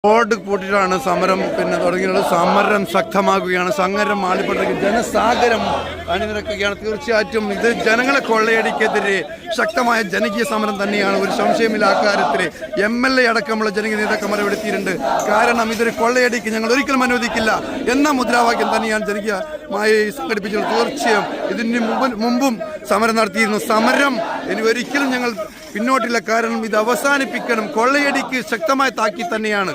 Road കൂട്ടിയിട്ടാണ് സമരം തുടങ്ങിയുള്ളത്. സമരം ശക്തമാക്കുകയാണ്. സംഘരം ആളിപ്പെട്ട ജനസാഗരം അണിനിരക്കുകയാണ്. തീർച്ചയായിട്ടും ഇത് ജനങ്ങളെ കൊള്ളയടിക്കെതിരെ ശക്തമായ ജനകീയ സമരം തന്നെയാണ്. ഒരു സംശയമില്ല അക്കാര്യത്തിൽ. MLA അടക്കമുള്ള ജനകീയ നേതാക്കന്മാരെ എടുത്തിട്ടുണ്ട്. കാരണം ഇതൊരു കൊള്ളയടിക്ക് ഞങ്ങൾ ഒരിക്കലും അനുവദിക്കില്ല എന്ന മുദ്രാവാക്യം തന്നെയാണ് ജനകീയമായി സംഘടിപ്പിച്ചത്. തീർച്ചയായും ഇതിന് മുമ്പും സമരം നടത്തിയിരുന്നു. സമരം ഇനി ഒരിക്കലും ഞങ്ങൾ പിന്നോട്ടില്ല. കാരണം ഇത് അവസാനിപ്പിക്കണം. കൊള്ളയടിക്ക് ശക്തമായ താക്കീത് തന്നെയാണ്.